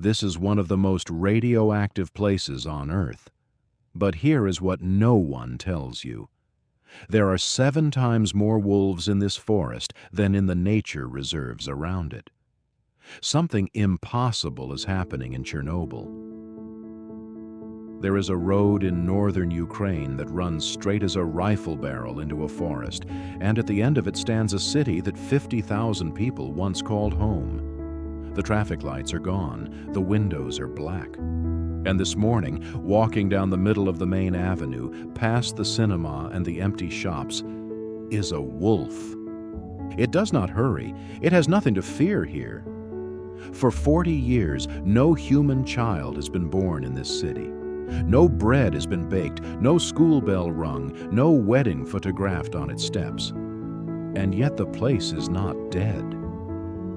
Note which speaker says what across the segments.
Speaker 1: This is one of the most radioactive places on Earth. But here is what no one tells you. There are 7 times more wolves in this forest than in the nature reserves around it. Something impossible is happening in Chernobyl. There is a road in northern Ukraine that runs straight as a rifle barrel into a forest, and at the end of it stands a city that 50,000 people once called home. The traffic lights are gone, the windows are black. And this morning, walking down the middle of the main avenue, past the cinema and the empty shops, is a wolf. It does not hurry. It has nothing to fear here. For 40 years, no human child has been born in this city. No bread has been baked, no school bell rung, no wedding photographed on its steps. And yet the place is not dead.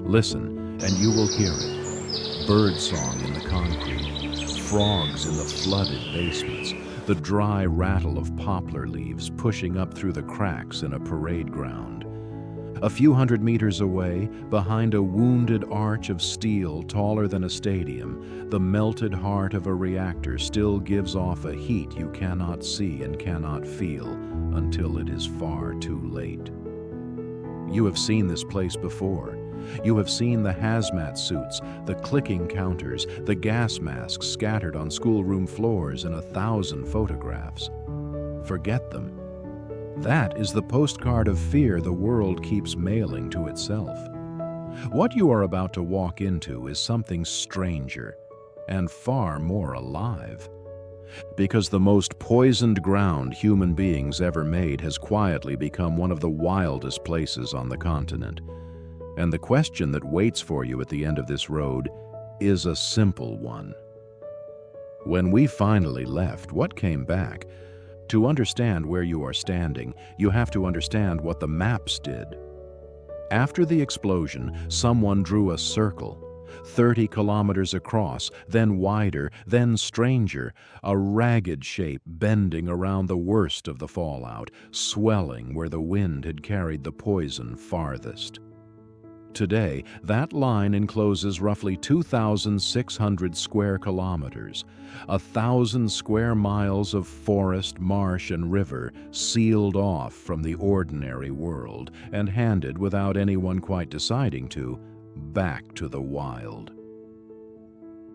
Speaker 1: Listen, and you will hear it. Birdsong in the concrete, frogs in the flooded basements, the dry rattle of poplar leaves pushing up through the cracks in a parade ground. A few hundred meters away, behind a wounded arch of steel taller than a stadium, the melted heart of a reactor still gives off a heat you cannot see and cannot feel until it is far too late. You have seen this place before. You have seen the hazmat suits, the clicking counters, the gas masks scattered on schoolroom floors in 1,000 photographs. Forget them. That is the postcard of fear the world keeps mailing to itself. What you are about to walk into is something stranger and far more alive. Because the most poisoned ground human beings ever made has quietly become one of the wildest places on the continent. And the question that waits for you at the end of this road is a simple one. When we finally left, what came back? To understand where you are standing, you have to understand what the maps did. After the explosion, someone drew a circle, 30 kilometers across, then wider, then stranger, a ragged shape bending around the worst of the fallout, swelling where the wind had carried the poison farthest. Today, that line encloses roughly 2,600 square kilometers, 1,000 square miles of forest, marsh, and river sealed off from the ordinary world and handed, without anyone quite deciding to, back to the wild.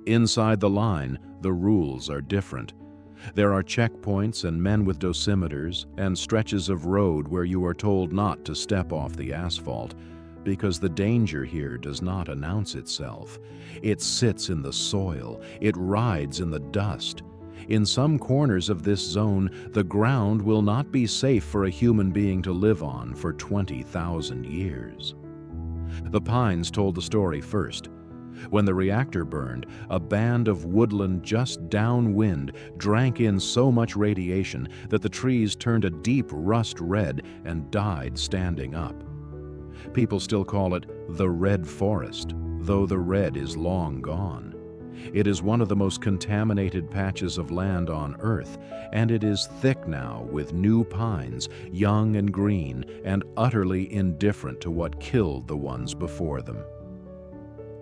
Speaker 1: Inside the line, the rules are different. There are checkpoints and men with dosimeters and stretches of road where you are told not to step off the asphalt, because the danger here does not announce itself. It sits in the soil. It rides in the dust. In some corners of this zone, the ground will not be safe for a human being to live on for 20,000 years. The pines told the story first. When the reactor burned, a band of woodland just downwind drank in so much radiation that the trees turned a deep rust red and died standing up. People still call it the Red Forest, though the red is long gone. It is one of the most contaminated patches of land on Earth, and it is thick now with new pines, young and green, and utterly indifferent to what killed the ones before them.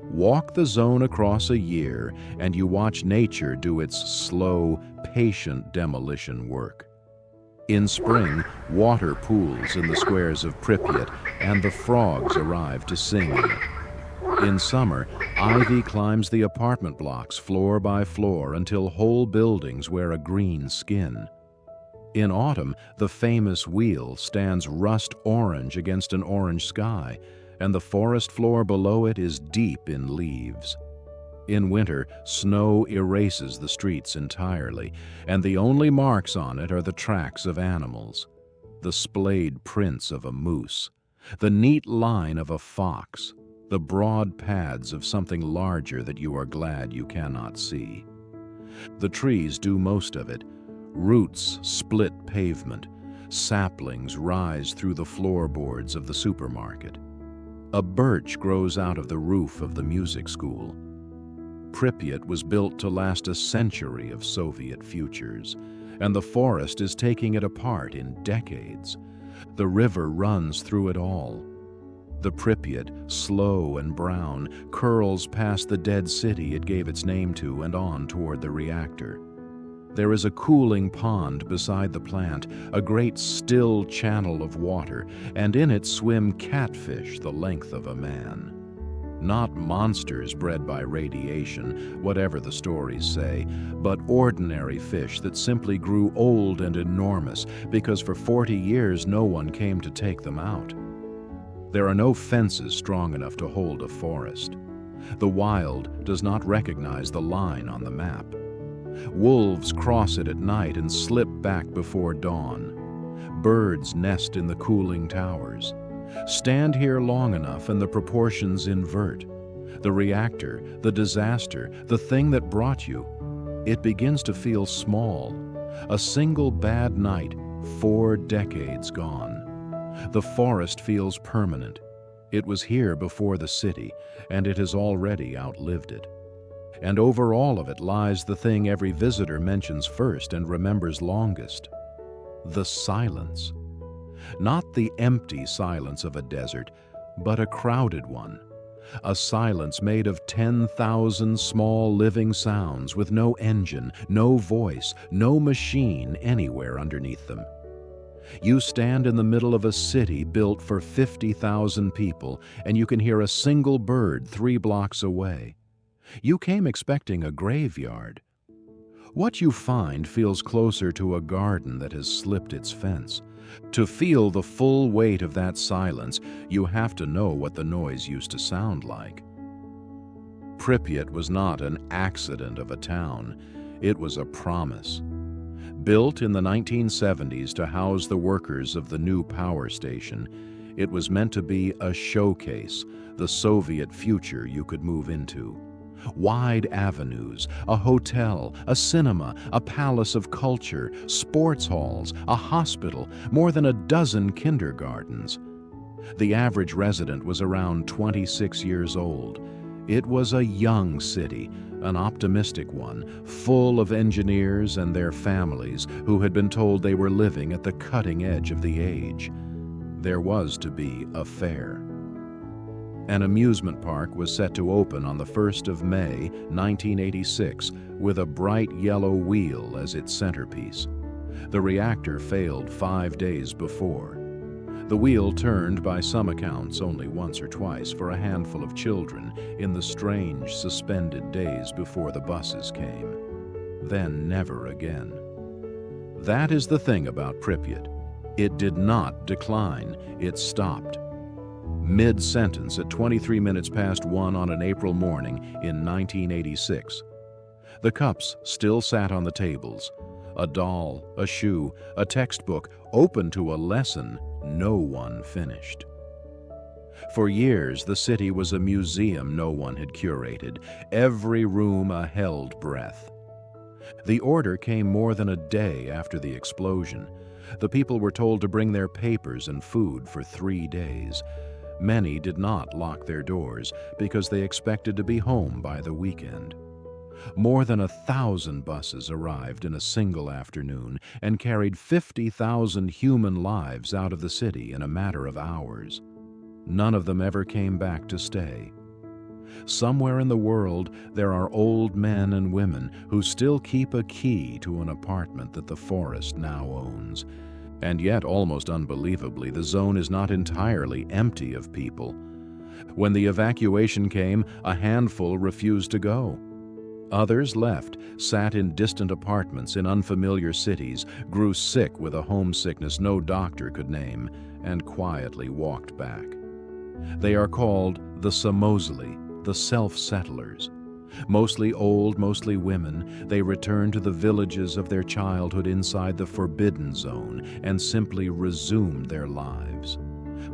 Speaker 1: Walk the zone across a year, and you watch nature do its slow, patient demolition work. In spring, water pools in the squares of Pripyat, and the frogs arrive to sing in it. In summer, ivy climbs the apartment blocks floor by floor until whole buildings wear a green skin. In autumn, the famous wheel stands rust orange against an orange sky, and the forest floor below it is deep in leaves. In winter, snow erases the streets entirely, and the only marks on it are the tracks of animals, the splayed prints of a moose, the neat line of a fox, the broad pads of something larger that you are glad you cannot see. The trees do most of it. Roots split pavement. Saplings rise through the floorboards of the supermarket. A birch grows out of the roof of the music school. Pripyat was built to last a century of Soviet futures, and the forest is taking it apart in decades. The river runs through it all. The Pripyat, slow and brown, curls past the dead city it gave its name to and on toward the reactor. There is a cooling pond beside the plant, a great still channel of water, and in it swim catfish the length of a man. Not monsters bred by radiation, whatever the stories say, but ordinary fish that simply grew old and enormous because for 40 years no one came to take them out. There are no fences strong enough to hold a forest. The wild does not recognize the line on the map. Wolves cross it at night and slip back before dawn. Birds nest in the cooling towers. Stand here long enough and the proportions invert. The reactor, the disaster, the thing that brought you, it begins to feel small. A single bad night, 4 decades gone. The forest feels permanent. It was here before the city, and it has already outlived it. And over all of it lies the thing every visitor mentions first and remembers longest: the silence. Not the empty silence of a desert, but a crowded one. A silence made of 10,000 small living sounds with no engine, no voice, no machine anywhere underneath them. You stand in the middle of a city built for 50,000 people, and you can hear a single bird 3 blocks away. You came expecting a graveyard. What you find feels closer to a garden that has slipped its fence. To feel the full weight of that silence, you have to know what the noise used to sound like. Pripyat was not an accident of a town. It was a promise. Built in the 1970s to house the workers of the new power station, it was meant to be a showcase, the Soviet future you could move into. Wide avenues, a hotel, a cinema, a palace of culture, sports halls, a hospital, more than a dozen kindergartens. The average resident was around 26 years old. It was a young city, an optimistic one, full of engineers and their families who had been told they were living at the cutting edge of the age. There was to be a fair. An amusement park was set to open on the 1st of May, 1986, with a bright yellow wheel as its centerpiece. The reactor failed 5 days before. The wheel turned by some accounts only once or twice for a handful of children in the strange, suspended days before the buses came. Then never again. That is the thing about Pripyat. It did not decline, it stopped. Mid-sentence at 23 minutes past 1 on an April morning in 1986. The cups still sat on the tables. A doll, a shoe, a textbook, open to a lesson no one finished. For years, the city was a museum no one had curated, every room a held breath. The order came more than a day after the explosion. The people were told to bring their papers and food for 3 days. Many did not lock their doors because they expected to be home by the weekend. More than 1,000 buses arrived in a single afternoon and carried 50,000 human lives out of the city in a matter of hours. None of them ever came back to stay. Somewhere in the world, there are old men and women who still keep a key to an apartment that the forest now owns. And yet, almost unbelievably, the zone is not entirely empty of people. When the evacuation came, a handful refused to go. Others left, sat in distant apartments in unfamiliar cities, grew sick with a homesickness no doctor could name, and quietly walked back. They are called the Samozli, the self-settlers. Mostly old, mostly women, they return to the villages of their childhood inside the forbidden zone and simply resumed their lives.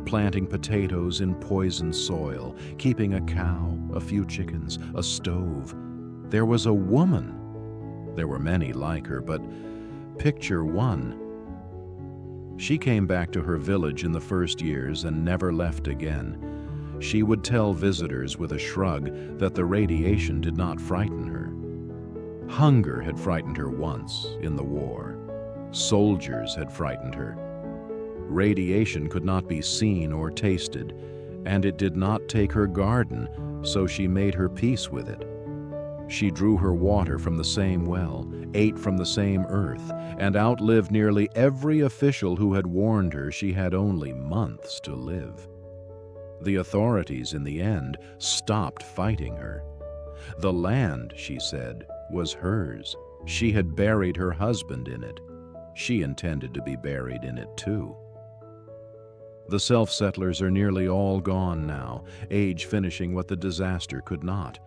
Speaker 1: Planting potatoes in poisoned soil, keeping a cow, a few chickens, a stove. There was a woman. There were many like her, but picture one. She came back to her village in the first years and never left again. She would tell visitors with a shrug that the radiation did not frighten her. Hunger had frightened her once in the war. Soldiers had frightened her. Radiation could not be seen or tasted, And it did not take her garden, so she made her peace with it. She drew her water from the same well, ate from the same earth, and outlived nearly every official who had warned her she had only months to live. The authorities, in the end, stopped fighting her. The land, she said, was hers. She had buried her husband in it. She intended to be buried in it too. The self-settlers are nearly all gone now, age finishing what the disaster could not.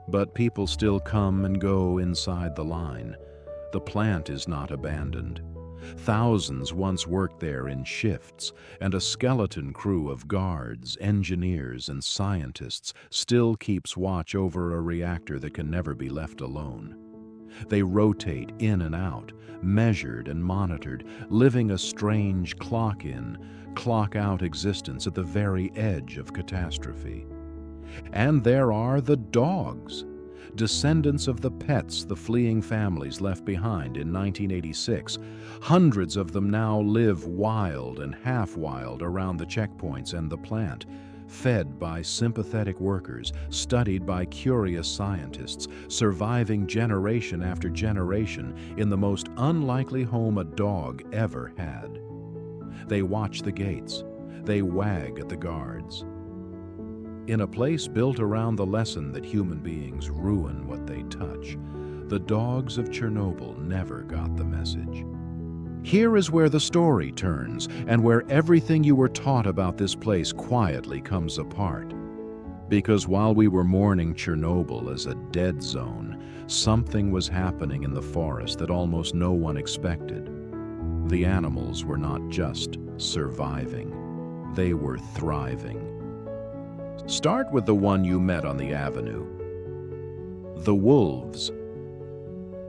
Speaker 1: But people still come and go inside the line. The plant is not abandoned. Thousands once worked there in shifts, and a skeleton crew of guards, engineers, and scientists still keeps watch over a reactor that can never be left alone. They rotate in and out, measured and monitored, living a strange clock-in, clock-out existence at the very edge of catastrophe. And there are the dogs, descendants of the pets the fleeing families left behind in 1986. Hundreds of them now live wild and half-wild around the checkpoints and the plant, fed by sympathetic workers, studied by curious scientists, surviving generation after generation in the most unlikely home a dog ever had. They watch the gates. They wag at the guards. In a place built around the lesson that human beings ruin what they touch, the dogs of Chernobyl never got the message. Here is where the story turns, and where everything you were taught about this place quietly comes apart. Because while we were mourning Chernobyl as a dead zone, something was happening in the forest that almost no one expected. The animals were not just surviving, they were thriving. Start with the one you met on the avenue. The wolves.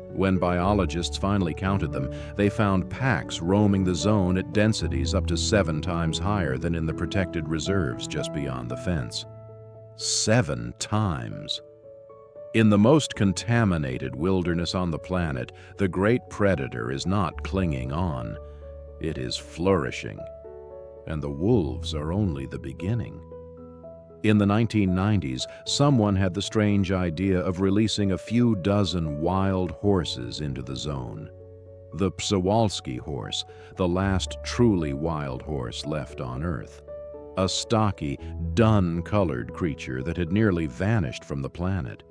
Speaker 1: When biologists finally counted them, they found packs roaming the zone at densities up to 7 times higher than in the protected reserves just beyond the fence. 7 times. In the most contaminated wilderness on the planet, the great predator is not clinging on. It is flourishing. And the wolves are only the beginning. In the 1990s, someone had the strange idea of releasing a few dozen wild horses into the zone. The Przewalski horse, the last truly wild horse left on Earth. A stocky, dun-colored creature that had nearly vanished from the planet.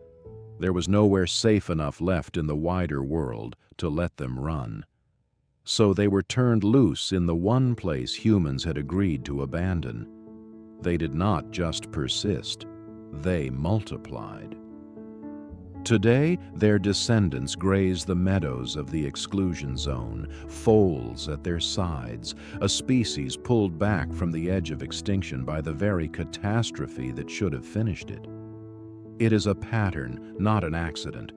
Speaker 1: There was nowhere safe enough left in the wider world to let them run. So they were turned loose in the one place humans had agreed to abandon. They did not just persist, they multiplied. Today, their descendants graze the meadows of the Exclusion Zone, foals at their sides, a species pulled back from the edge of extinction by the very catastrophe that should have finished it. It is a pattern, not an accident.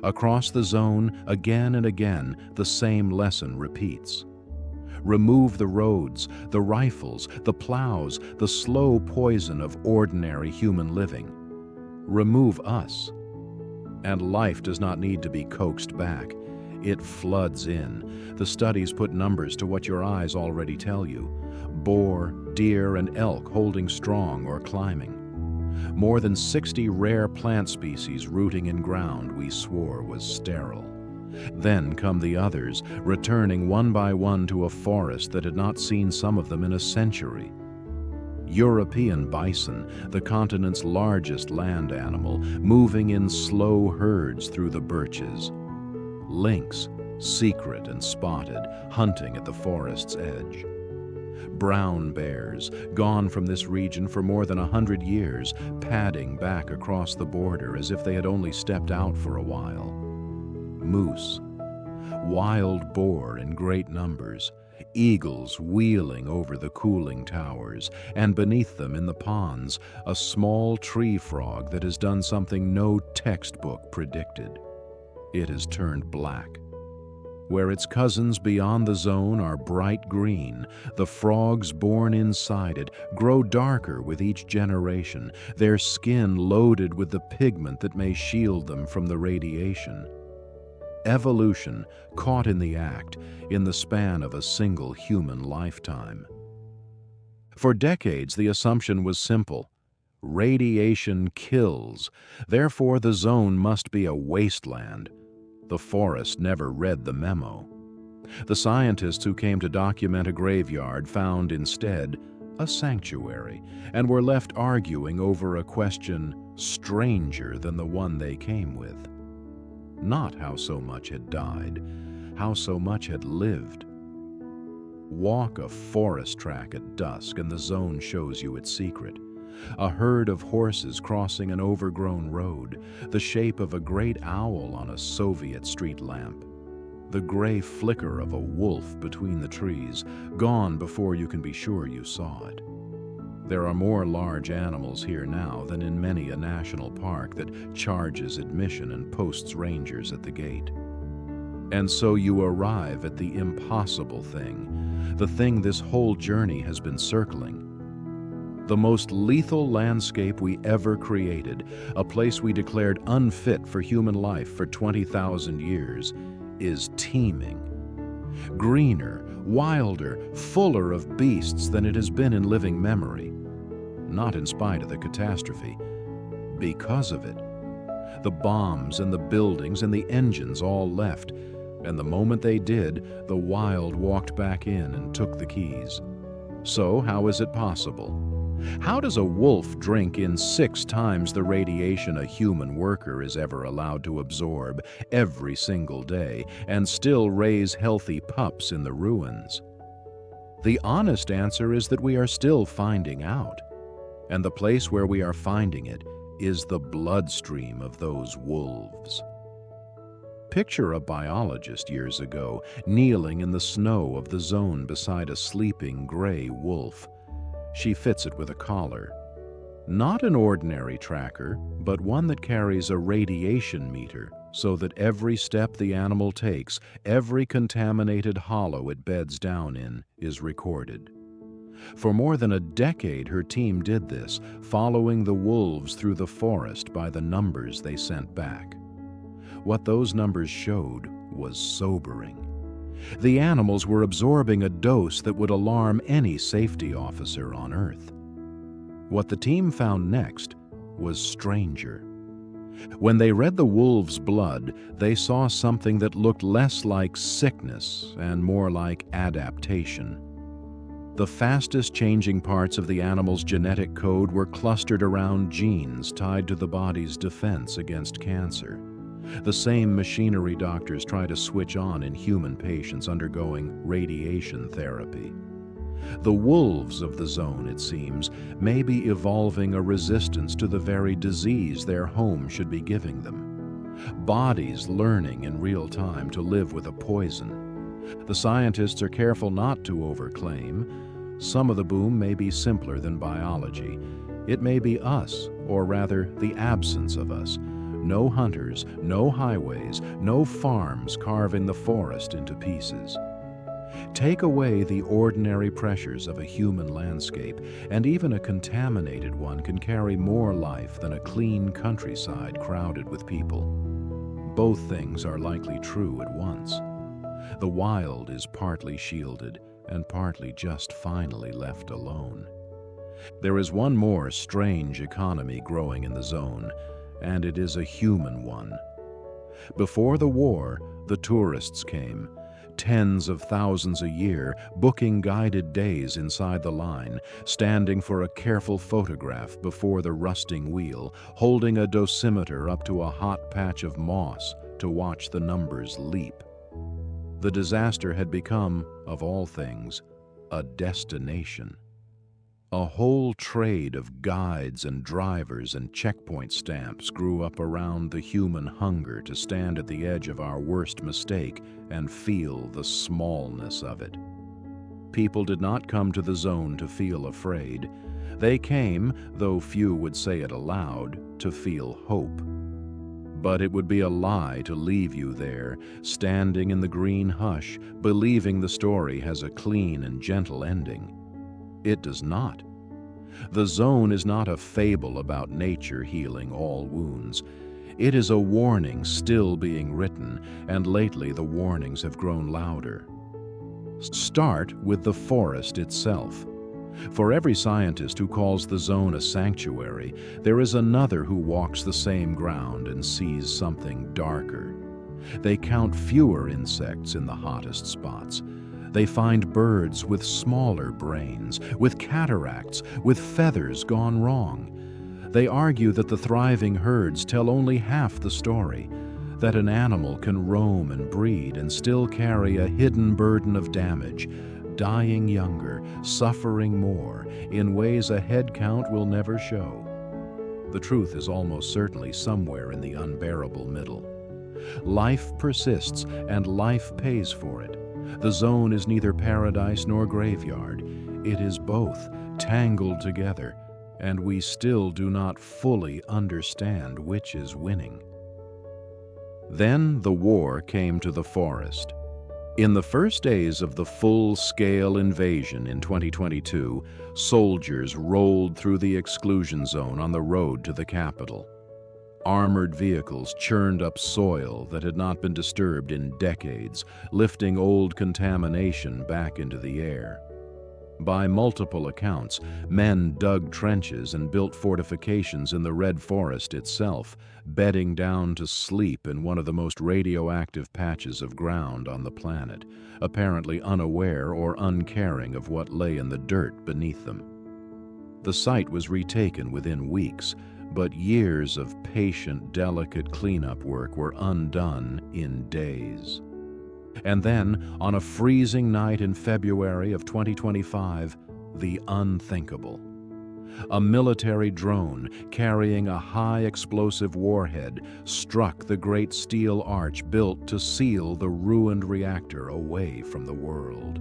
Speaker 1: Across the zone, again and again, the same lesson repeats. Remove the roads, the rifles, the plows, the slow poison of ordinary human living. Remove us. And life does not need to be coaxed back. It floods in. The studies put numbers to what your eyes already tell you. Boar, deer, and elk holding strong or climbing. More than 60 rare plant species rooting in ground we swore was sterile. Then come the others, returning one by one to a forest that had not seen some of them in a century. European bison, the continent's largest land animal, moving in slow herds through the birches. Lynx, secret and spotted, hunting at the forest's edge. Brown bears, gone from this region for more than 100 years, padding back across the border as if they had only stepped out for a while. Moose, wild boar in great numbers, eagles wheeling over the cooling towers, and beneath them in the ponds, a small tree frog that has done something no textbook predicted. It has turned black. Where its cousins beyond the zone are bright green, the frogs born inside it grow darker with each generation, their skin loaded with the pigment that may shield them from the radiation. Evolution caught in the act in the span of a single human lifetime. For decades, the assumption was simple. Radiation kills, therefore the zone must be a wasteland. The forest never read the memo. The scientists who came to document a graveyard found instead a sanctuary and were left arguing over a question stranger than the one they came with. Not how so much had died, how so much had lived. Walk a forest track at dusk and the zone shows you its secret. A herd of horses crossing an overgrown road, the shape of a great owl on a Soviet street lamp. The gray flicker of a wolf between the trees, gone before you can be sure you saw it. There are more large animals here now than in many a national park that charges admission and posts rangers at the gate. And so you arrive at the impossible thing, the thing this whole journey has been circling. The most lethal landscape we ever created, a place we declared unfit for human life for 20,000 years, is teeming. Greener, wilder, fuller of beasts than it has been in living memory. Not in spite of the catastrophe, because of it. The bombs and the buildings and the engines all left, and the moment they did, the wild walked back in and took the keys. So how is it possible? How does a wolf drink in 6 times the radiation a human worker is ever allowed to absorb every single day and still raise healthy pups in the ruins? The honest answer is that we are still finding out. And the place where we are finding it is the bloodstream of those wolves. Picture a biologist years ago kneeling in the snow of the zone beside a sleeping gray wolf. She fits it with a collar. Not an ordinary tracker, but one that carries a radiation meter so that every step the animal takes, every contaminated hollow it beds down in, is recorded. For more than a decade, her team did this, following the wolves through the forest by the numbers they sent back. What those numbers showed was sobering. The animals were absorbing a dose that would alarm any safety officer on Earth. What the team found next was stranger. When they read the wolves' blood, they saw something that looked less like sickness and more like adaptation. The fastest changing parts of the animal's genetic code were clustered around genes tied to the body's defense against cancer. The same machinery doctors try to switch on in human patients undergoing radiation therapy. The wolves of the zone, it seems, may be evolving a resistance to the very disease their home should be giving them. Bodies learning in real time to live with a poison. The scientists are careful not to overclaim. Some of the boom may be simpler than biology. It may be us, or rather the absence of us. No hunters, no highways, no farms carving the forest into pieces. Take away the ordinary pressures of a human landscape, and even a contaminated one can carry more life than a clean countryside crowded with people. Both things are likely true at once. The wild is partly shielded and partly just finally left alone. There is one more strange economy growing in the zone, and it is a human one. Before the war, the tourists came, tens of thousands a year, booking guided days inside the line, standing for a careful photograph before the rusting wheel, holding a dosimeter up to a hot patch of moss to watch the numbers leap. The disaster had become, of all things, a destination. A whole trade of guides and drivers and checkpoint stamps grew up around the human hunger to stand at the edge of our worst mistake and feel the smallness of it. People did not come to the zone to feel afraid. They came, though few would say it aloud, to feel hope. But it would be a lie to leave you there, standing in the green hush, believing the story has a clean and gentle ending. It does not. The zone is not a fable about nature healing all wounds. It is a warning still being written, and lately the warnings have grown louder. Start with the forest itself. For every scientist who calls the zone a sanctuary, there is another who walks the same ground and sees something darker. They count fewer insects in the hottest spots. They find birds with smaller brains, with cataracts, with feathers gone wrong. They argue that the thriving herds tell only half the story, that an animal can roam and breed and still carry a hidden burden of damage, dying younger, suffering more, in ways a head count will never show. The truth is almost certainly somewhere in the unbearable middle. Life persists, and life pays for it. The zone is neither paradise nor graveyard. It is both, tangled together, and we still do not fully understand which is winning. Then the war came to the forest. In the first days of the full-scale invasion in 2022, soldiers rolled through the exclusion zone on the road to the capital. Armored vehicles churned up soil that had not been disturbed in decades, lifting old contamination back into the air. By multiple accounts, men dug trenches and built fortifications in the Red Forest itself, bedding down to sleep in one of the most radioactive patches of ground on the planet, apparently unaware or uncaring of what lay in the dirt beneath them. The site was retaken within weeks, but years of patient, delicate cleanup work were undone in days. And then, on a freezing night in February of 2025, the unthinkable. A military drone carrying a high-explosive warhead struck the great steel arch built to seal the ruined reactor away from the world.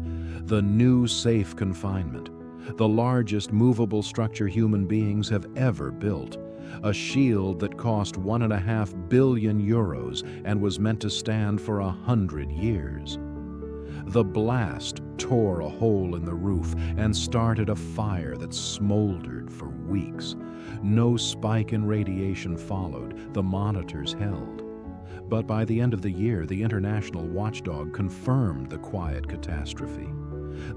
Speaker 1: The new safe confinement, the largest movable structure human beings have ever built. A shield that cost €1.5 billion and was meant to stand for 100 years. The blast tore a hole in the roof and started a fire that smoldered for weeks. No spike in radiation followed, the monitors held. But by the end of the year, the international watchdog confirmed the quiet catastrophe.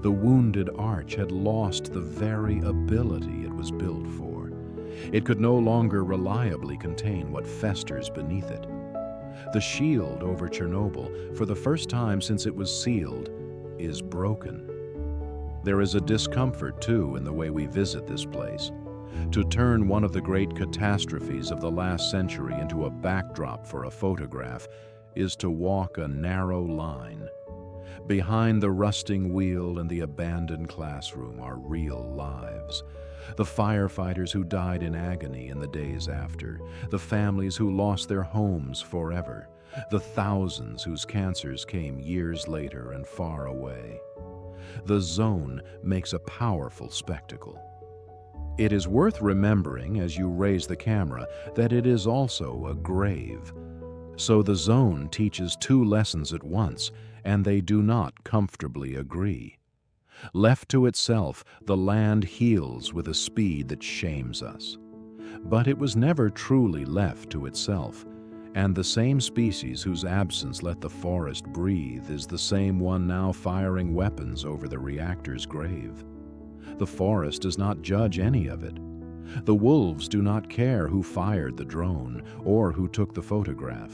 Speaker 1: The wounded arch had lost the very ability it was built for. It could no longer reliably contain what festers beneath it. The shield over Chernobyl, for the first time since it was sealed, is broken. There is a discomfort, too, in the way we visit this place. To turn one of the great catastrophes of the last century into a backdrop for a photograph is to walk a narrow line. Behind the rusting wheel and the abandoned classroom are real lives. The firefighters who died in agony in the days after, the families who lost their homes forever, the thousands whose cancers came years later and far away. The zone makes a powerful spectacle. It is worth remembering as you raise the camera that it is also a grave. So the zone teaches two lessons at once, and they do not comfortably agree. Left to itself, the land heals with a speed that shames us. But it was never truly left to itself, and the same species whose absence let the forest breathe is the same one now firing weapons over the reactor's grave. The forest does not judge any of it. The wolves do not care who fired the drone or who took the photograph.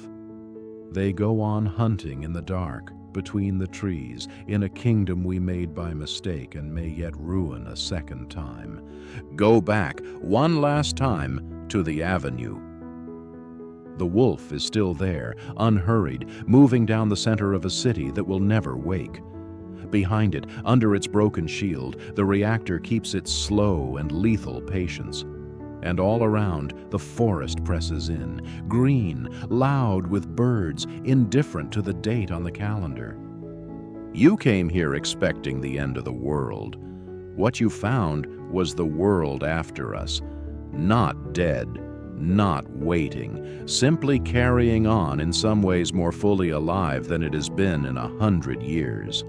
Speaker 1: They go on hunting in the dark, between the trees, in a kingdom we made by mistake and may yet ruin a second time. Go back, one last time, to the avenue. The wolf is still there, unhurried, moving down the center of a city that will never wake. Behind it, under its broken shield, the reactor keeps its slow and lethal patience. And all around, the forest presses in, green, loud with birds, indifferent to the date on the calendar. You came here expecting the end of the world. What you found was the world after us, not dead, not waiting, simply carrying on, in some ways more fully alive than it has been in 100 years.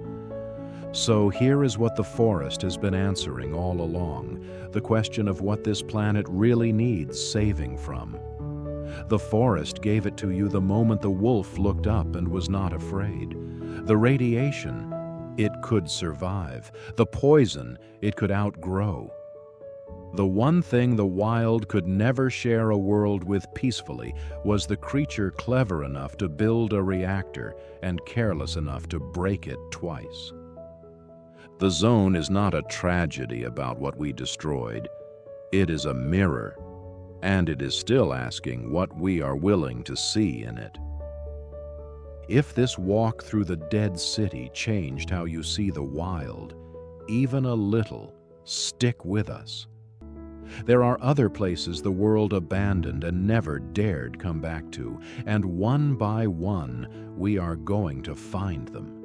Speaker 1: So here is what the forest has been answering all along, the question of what this planet really needs saving from. The forest gave it to you the moment the wolf looked up and was not afraid. The radiation, it could survive, the poison it could outgrow. The one thing the wild could never share a world with peacefully was the creature clever enough to build a reactor and careless enough to break it twice. The zone is not a tragedy about what we destroyed. It is a mirror, and it is still asking what we are willing to see in it. If this walk through the dead city changed how you see the wild, even a little, stick with us. There are other places the world abandoned and never dared come back to, and one by one we are going to find them.